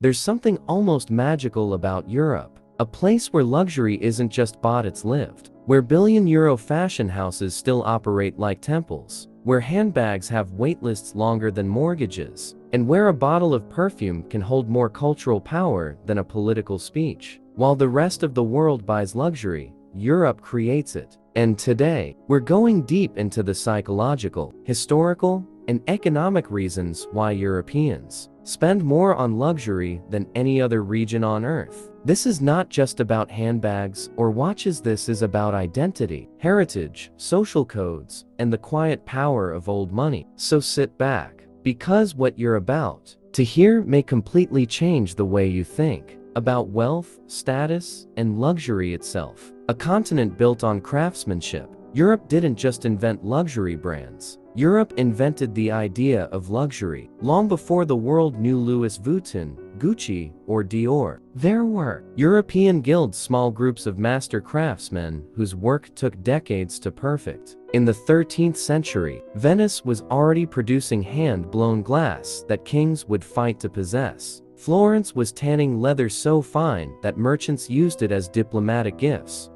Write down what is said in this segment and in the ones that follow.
There's something almost magical about Europe, a place where luxury isn't just bought, it's lived, where billion-euro fashion houses still operate like temples, where handbags have waitlists longer than mortgages, and where a bottle of perfume can hold more cultural power than a political speech. While the rest of the world buys luxury, Europe creates it. And today, we're going deep into the psychological, historical, and economic reasons why Europeans spend more on luxury than any other region on Earth. This is not just about handbags or watches, this is about identity, heritage, social codes, and the quiet power of old money. So sit back, because what you're about to hear may completely change the way you think about wealth, status, and luxury itself. A continent built on craftsmanship, Europe didn't just invent luxury brands. Europe invented the idea of luxury. Long before the world knew Louis Vuitton, Gucci, or Dior, there were European guilds, small groups of master craftsmen whose work took decades to perfect. In the 13th century, Venice was already producing hand-blown glass that kings would fight to possess. Florence was tanning leather so fine that merchants used it as diplomatic gifts.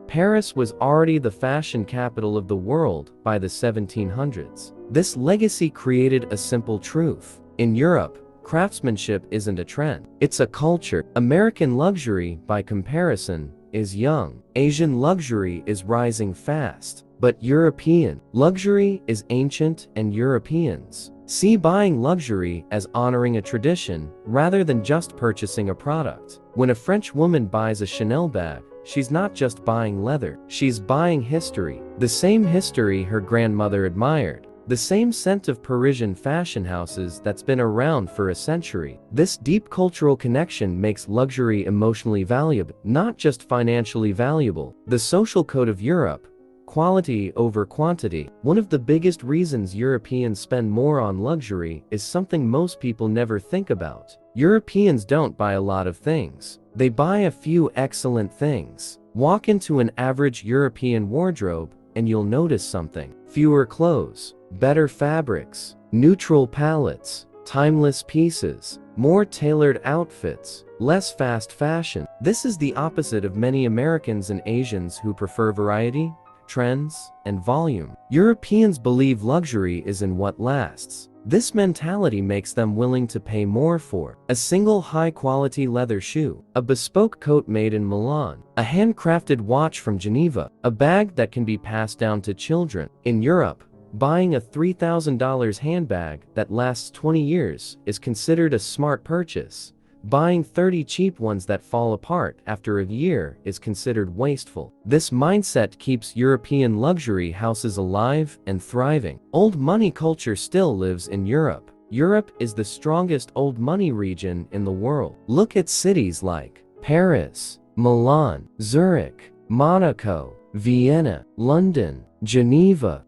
Paris was already the fashion capital of the world by the 1700s. This legacy created a simple truth. In Europe, craftsmanship isn't a trend, it's a culture. American luxury, by comparison, is young. Asian luxury is rising fast. But European luxury is ancient, and Europeans see buying luxury as honoring a tradition rather than just purchasing a product. When a French woman buys a Chanel bag, she's not just buying leather, she's buying history. The same history her grandmother admired. The same scent of Parisian fashion houses that's been around for a century. This deep cultural connection makes luxury emotionally valuable, not just financially valuable. The social code of Europe: quality over quantity. One of the biggest reasons Europeans spend more on luxury is something most people never think about. Europeans don't buy a lot of things. They buy a few excellent things. Walk into an average European wardrobe and you'll notice something. Fewer clothes, better fabrics, neutral palettes, timeless pieces, more tailored outfits, less fast fashion. This is the opposite of many Americans and Asians who prefer variety, trends, and volume. Europeans believe luxury is in what lasts. This mentality makes them willing to pay more for a single high-quality leather shoe, a bespoke coat made in Milan, a handcrafted watch from Geneva, a bag that can be passed down to children. In Europe, buying a $3,000 handbag that lasts 20 years is considered a smart purchase. Buying 30 cheap ones that fall apart after a year is considered wasteful. This mindset keeps European luxury houses alive and thriving. Old money culture still lives in Europe. Europe is the strongest old money region in the world. Look at cities like Paris, Milan, Zurich, Monaco, Vienna, London, Geneva.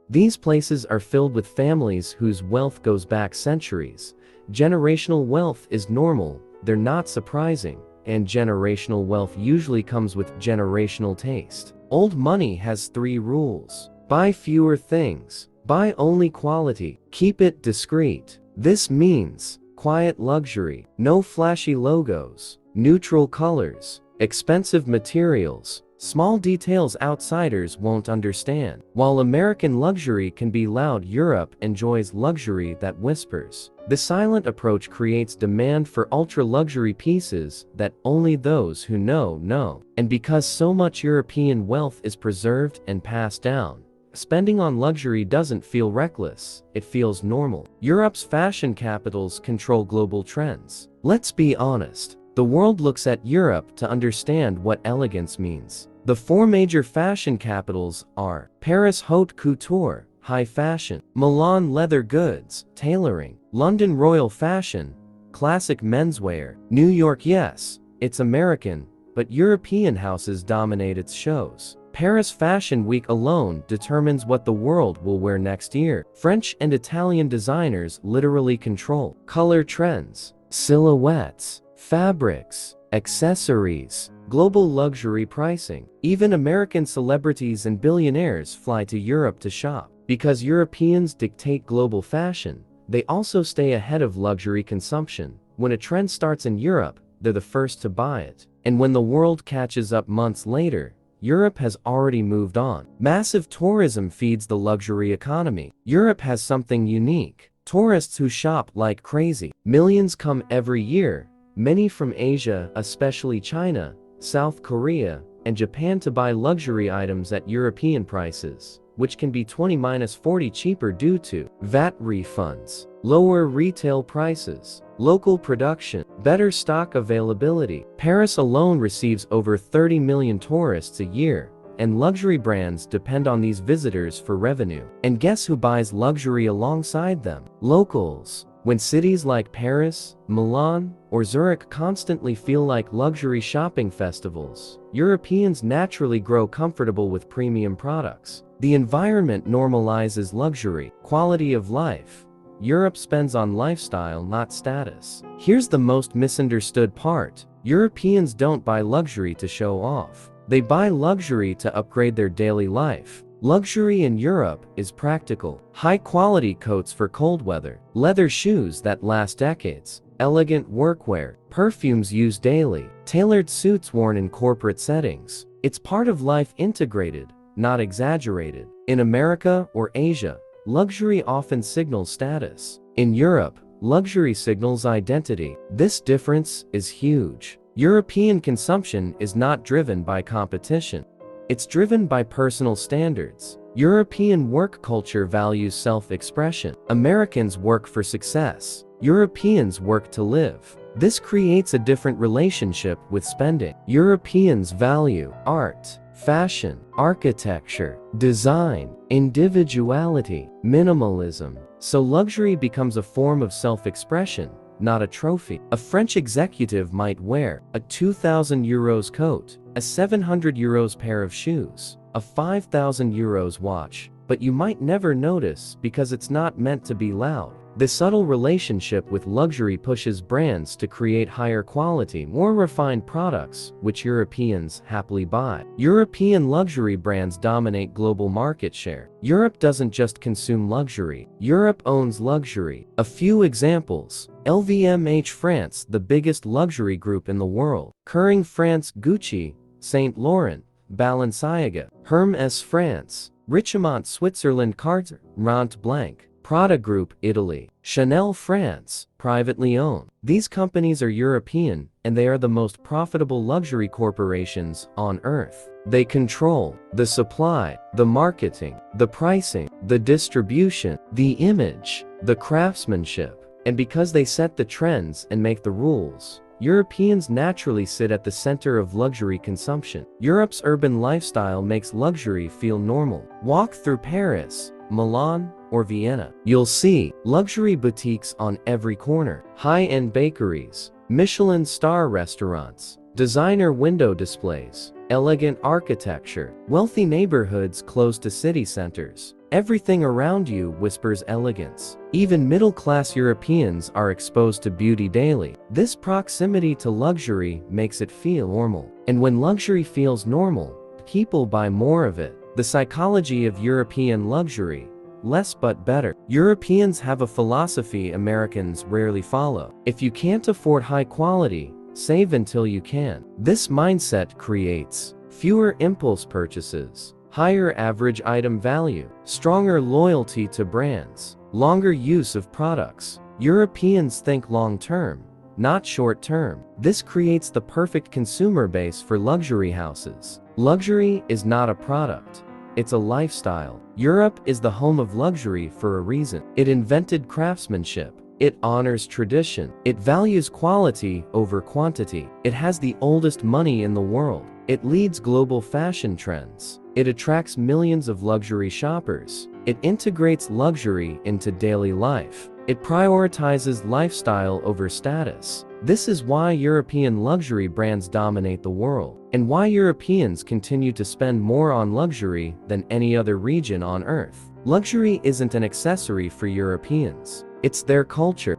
These places are filled with families whose wealth goes back centuries. Generational wealth is normal, they're not surprising, and generational wealth usually comes with generational taste. Old money has 3 rules. Buy fewer things. Buy only quality. Keep it discreet. This means quiet luxury, no flashy logos, neutral colors, expensive materials, small details outsiders won't understand. While American luxury can be loud, Europe enjoys luxury that whispers. The silent approach creates demand for ultra-luxury pieces that only those who know. And because so much European wealth is preserved and passed down, spending on luxury doesn't feel reckless, it feels normal. Europe's fashion capitals control global trends. Let's be honest. The world looks at Europe to understand what elegance means. The 4 major fashion capitals are Paris haute couture, high fashion; Milan leather goods, tailoring; London royal fashion, classic menswear; New York, yes, it's American, but European houses dominate its shows. Paris Fashion Week alone determines what the world will wear next year. French and Italian designers literally control color trends, silhouettes, fabrics, accessories, global luxury pricing. Even American celebrities and billionaires fly to Europe to shop. Because Europeans dictate global fashion, they also stay ahead of luxury consumption. When a trend starts in Europe, they're the first to buy it. And when the world catches up months later, Europe has already moved on. Massive tourism feeds the luxury economy. Europe has something unique. Tourists who shop like crazy. Millions come every year, many from Asia, especially China, South Korea, and Japan, to buy luxury items at European prices, which can be 20–40% cheaper due to VAT refunds, lower retail prices, local production, better stock availability. Paris alone receives over 30 million tourists a year, and luxury brands depend on these visitors for revenue. And guess who buys luxury alongside them? Locals. When cities like Paris, Milan, or Zurich constantly feel like luxury shopping festivals, Europeans naturally grow comfortable with premium products. The environment normalizes luxury. Quality of life. Europe spends on lifestyle, not status. Here's the most misunderstood part. Europeans don't buy luxury to show off. They buy luxury to upgrade their daily life. Luxury in Europe is practical. High-quality coats for cold weather, leather shoes that last decades, elegant workwear, perfumes used daily, tailored suits worn in corporate settings. It's part of life, integrated, not exaggerated. In America or Asia, luxury often signals status. In Europe, luxury signals identity. This difference is huge. European consumption is not driven by competition. It's driven by personal standards. European work culture values self-expression. Americans work for success. Europeans work to live. This creates a different relationship with spending. Europeans value art, fashion, architecture, design, individuality, minimalism. So luxury becomes a form of self-expression, not a trophy. A French executive might wear a 2,000 euros coat, a 700 euros pair of shoes, a 5,000 euros watch, but you might never notice because it's not meant to be loud. This subtle relationship with luxury pushes brands to create higher quality, more refined products, which Europeans happily buy. European luxury brands dominate global market share. Europe doesn't just consume luxury, Europe owns luxury. A few examples. LVMH France, the biggest luxury group in the world. Kering France, Gucci, Saint Laurent, Balenciaga. Hermès France, Richemont Switzerland, Cartier, Montblanc. Prada Group, Italy. Chanel France, privately owned. These companies are European, and they are the most profitable luxury corporations on earth. They control the supply, the marketing, the pricing, the distribution, the image, the craftsmanship. And because they set the trends and make the rules, Europeans naturally sit at the center of luxury consumption. Europe's urban lifestyle makes luxury feel normal. Walk through Paris, Milan, or Vienna. You'll see luxury boutiques on every corner, high-end bakeries, Michelin star restaurants, designer window displays, elegant architecture, wealthy neighborhoods close to city centers. Everything around you whispers elegance. Even middle-class Europeans are exposed to beauty daily. This proximity to luxury makes it feel normal. And when luxury feels normal, people buy more of it. The psychology of European luxury: less but better. Europeans have a philosophy Americans rarely follow. If you can't afford high quality, save until you can. This mindset creates fewer impulse purchases, higher average item value, stronger loyalty to brands, longer use of products. Europeans think long-term, not short-term. This creates the perfect consumer base for luxury houses. Luxury is not a product. It's a lifestyle. Europe is the home of luxury for a reason. It invented craftsmanship. It honors tradition. It values quality over quantity. It has the oldest money in the world. It leads global fashion trends. It attracts millions of luxury shoppers. It integrates luxury into daily life. It prioritizes lifestyle over status. This is why European luxury brands dominate the world, and why Europeans continue to spend more on luxury than any other region on Earth. Luxury isn't an accessory for Europeans. It's their culture.